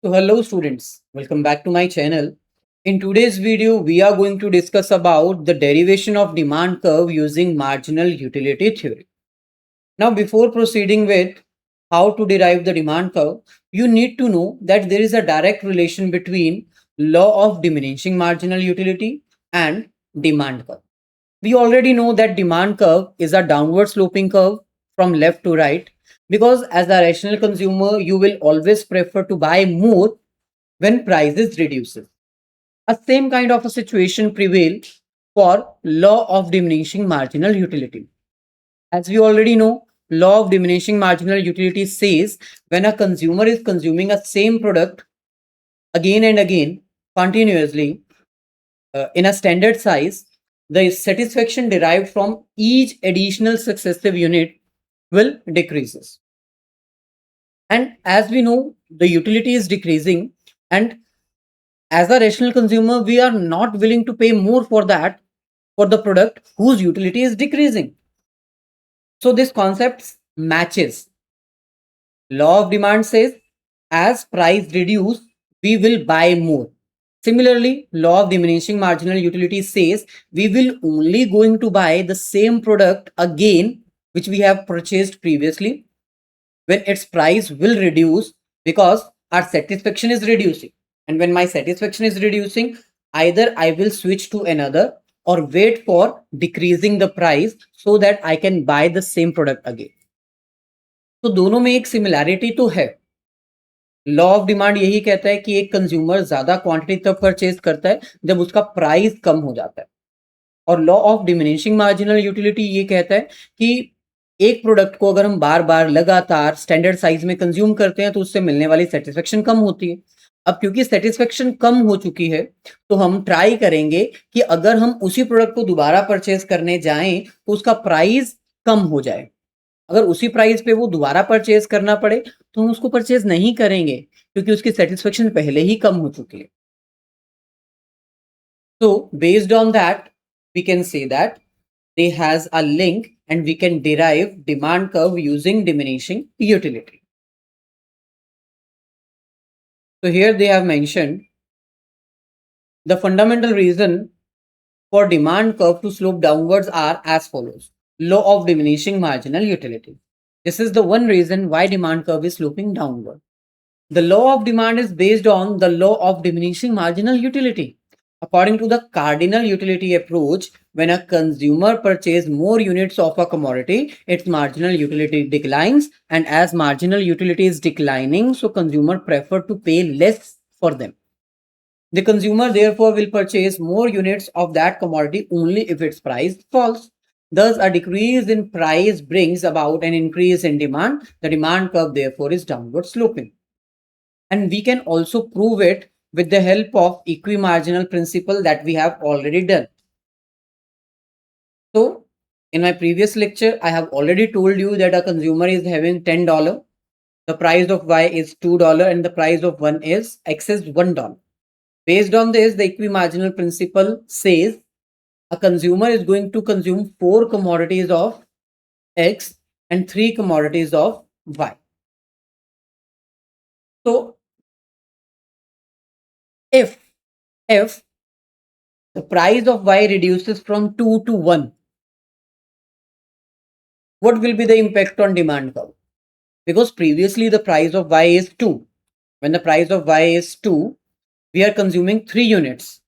So hello students, welcome back to my channel. In today's video, we are going to discuss about the derivation of demand curve using marginal utility theory. Now before proceeding with how to derive the demand curve, you need to know that there is a direct relation between law of diminishing marginal utility and demand curve. We already know that demand curve is a downward sloping curve from left to right because as a rational consumer, you will always prefer to buy more when prices reduces. A same kind of a situation prevails for law of diminishing marginal utility. As we already know, law of diminishing marginal utility says when a consumer is consuming a same product again and again continuously in a standard size, the satisfaction derived from each additional successive unit will decreases. And as we know, the utility is decreasing, and as a rational consumer, we are not willing to pay more for that for the product whose utility is decreasing. So this concept matches. Law of demand says as price reduce, we will buy more. Similarly, law of diminishing marginal utility says we will only going to buy the same product again which we have purchased previously when its price will reduce because our satisfaction is reducing. And when my satisfaction is reducing, either I will switch to another or wait for decreasing the price so that I can buy the same product again. तो दोनों में एक similarity तो है. Law of demand यही कहता है कि एक कंज्यूमर ज्यादा क्वांटिटी तब परचेज करता है जब उसका प्राइस कम हो जाता है, और law of diminishing marginal utility ये कहता है कि एक प्रोडक्ट को अगर हम बार बार लगातार स्टैंडर्ड साइज में कंज्यूम करते हैं तो उससे मिलने वाली सेटिस्फेक्शन कम होती है. अब क्योंकि सेटिस्फेक्शन कम हो चुकी है तो हम ट्राई करेंगे कि अगर हम उसी प्रोडक्ट को दोबारा परचेज करने जाएं तो उसका प्राइस कम हो जाए. अगर उसी प्राइस पे वो दोबारा परचेज करना पड़े तो हम उसको परचेज नहीं करेंगे क्योंकि उसकी सेटिस्फेक्शन पहले ही कम हो चुकी है. So based on that, we can say that they has a link and we can derive demand curve using diminishing utility. So here they have mentioned the fundamental reason for demand curve to slope downwards are as follows. Law of diminishing marginal utility. This is the one reason why demand curve is sloping downward. The law of demand is based on the law of diminishing marginal utility. According to the cardinal utility approach, when a consumer purchases more units of a commodity, its marginal utility declines, and as marginal utility is declining, so consumer prefer to pay less for them. The consumer therefore will purchase more units of that commodity only if its price falls. Thus, a decrease in price brings about an increase in demand. The demand curve therefore is downward sloping. And we can also prove it with the help of equimarginal principle that we have already done. So in my previous lecture, I have already told you that a consumer is having $10. The price of Y is $2 and the price of one is X is $1. Based on this, the equimarginal principle says a consumer is going to consume 4 commodities of X and 3 commodities of Y. So if the price of Y reduces from 2 to 1, what will be the impact on demand curve? Because previously the price of Y is 2. When the price of Y is 2, we are consuming 3 units.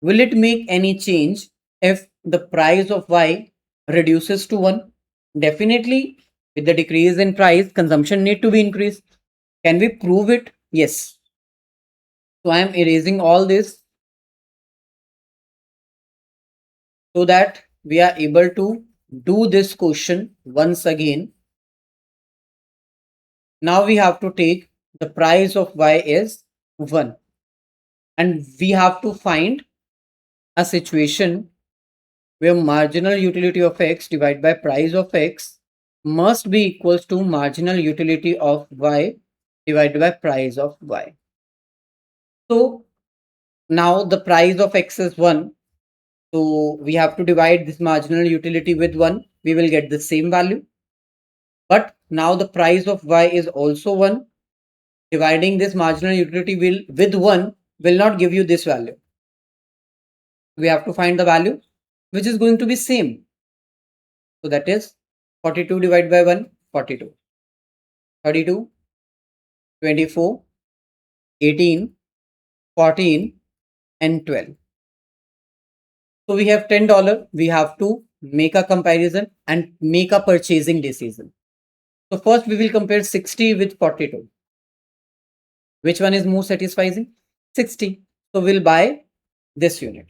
Will it make any change if the price of Y reduces to 1? Definitely, with the decrease in price, consumption need to be increased. Can we prove it? Yes. So I am erasing all this so that we are able to do this question once again. Now we have to take the price of Y is 1 and we have to find a situation where marginal utility of X divided by price of X must be equals to marginal utility of Y divided by price of Y. So now the price of X is 1. So we have to divide this marginal utility with 1. We will get the same value. But now the price of Y is also 1. Dividing this marginal utility will with 1 will not give you this value. We have to find the value which is going to be same. So that is 42 divided by 1, 42, 32, 24, 18, 14 and 12. So we have $10. We have to make a comparison and make a purchasing decision. So first we will compare 60 with 42. Which one is more satisfying? 60. So we'll buy this unit.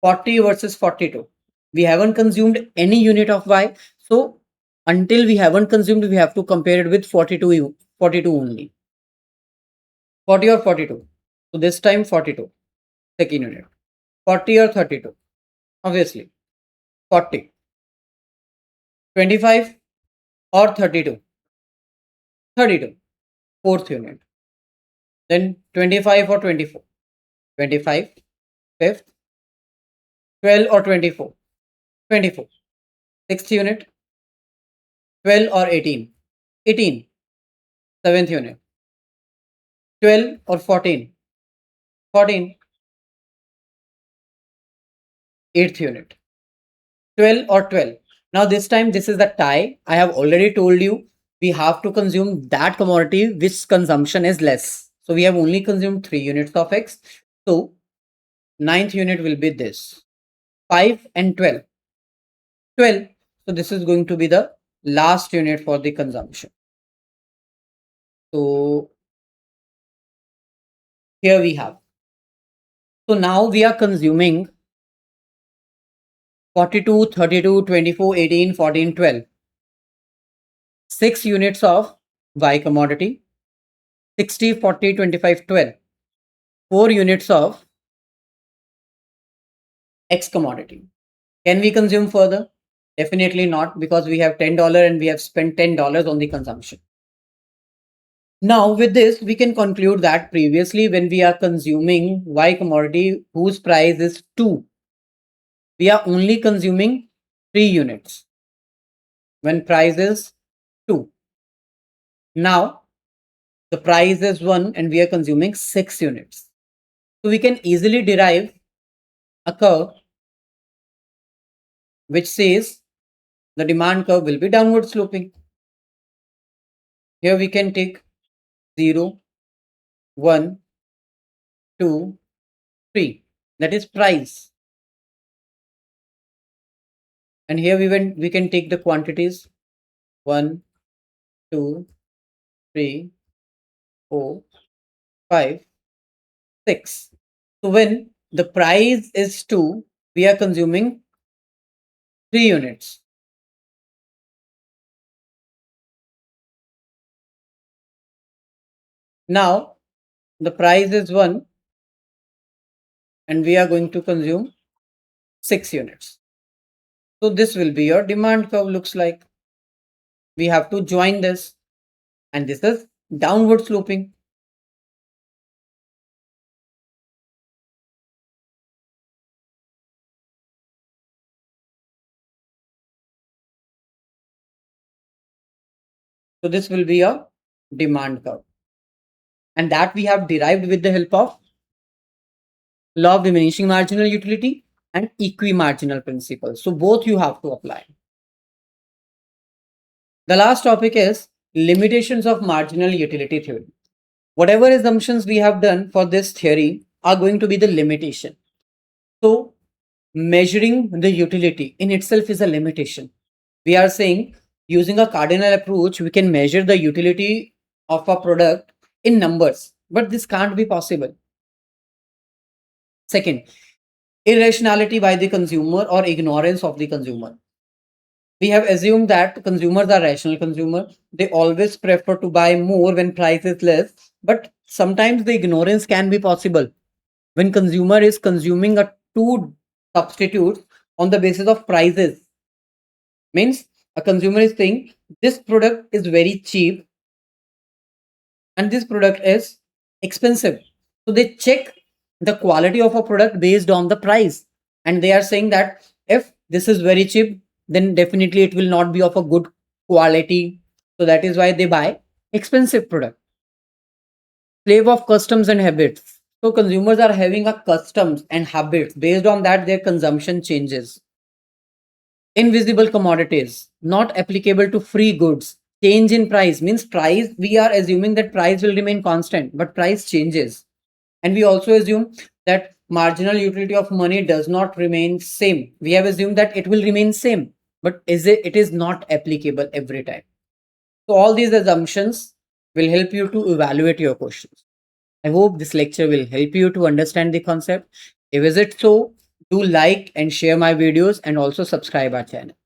40 versus 42. We haven't consumed any unit of Y. So until we haven't consumed, we have to compare it with 42 only. 40 or 42. So this time 42. Second unit. 40 or 32. Obviously 40. 25 or 32. 32. Fourth unit. Then 25 or 24. 25. Fifth. 12 or 24. 24. Sixth unit. 12 or 18. 18. Seventh unit. 12 or 14. 14. Eighth unit. 12 or 12. Now this time this is the tie. I have already told you we have to consume that commodity which consumption is less. So we have only consumed 3 units of X. So ninth unit will be this. 5 and 12. 12. So this is going to be the last unit for the consumption. So here we have. So now we are consuming 42, 32, 24, 18, 14, 12. 6 units of Y commodity. 60, 40, 25, 12. 4 units of X commodity. Can we consume further? Definitely not, because we have $10 and we have spent $10 on the consumption. Now with this, we can conclude that previously when we are consuming Y commodity whose price is 2, we are only consuming 3 units when price is 2. Now the price is 1 and we are consuming 6 units. So we can easily derive a curve which says the demand curve will be downward sloping. Here we can take 0, 1, 2, 3. That is price. And here we can take the quantities 1, 2, 3, 4, 5, 6. So when the price is 2, we are consuming 3 units. Now the price is 1 and we are going to consume 6 units. So this will be your demand curve looks like. We have to join this and this is downward sloping. So this will be a demand curve. And that we have derived with the help of law of diminishing marginal utility and equi-marginal principle. So both you have to apply. The last topic is limitations of marginal utility theory. Whatever assumptions we have done for this theory are going to be the limitation. So measuring the utility in itself is a limitation. We are saying using a cardinal approach, we can measure the utility of a product in numbers, but this can't be possible. Second, irrationality by the consumer or ignorance of the consumer. We have assumed that consumers are rational consumers. They always prefer to buy more when price is less, but sometimes the ignorance can be possible when consumer is consuming a two substitutes on the basis of prices. Means a consumer is saying this product is very cheap and this product is expensive. So they check the quality of a product based on the price, and they are saying that if this is very cheap, then definitely it will not be of a good quality. So that is why they buy expensive product. slave of customs and habits. So consumers are having a customs and habits. Based on that, their consumption changes. Invisible commodities, not applicable to free goods. Change in price means price. We are assuming that price will remain constant, but price changes. And we also assume that marginal utility of money does not remain same. We have assumed that it will remain same, but it is not applicable every time. So all these assumptions will help you to evaluate your questions. I hope this lecture will help you to understand the concept. If is it so, do like and share my videos and also subscribe our channel.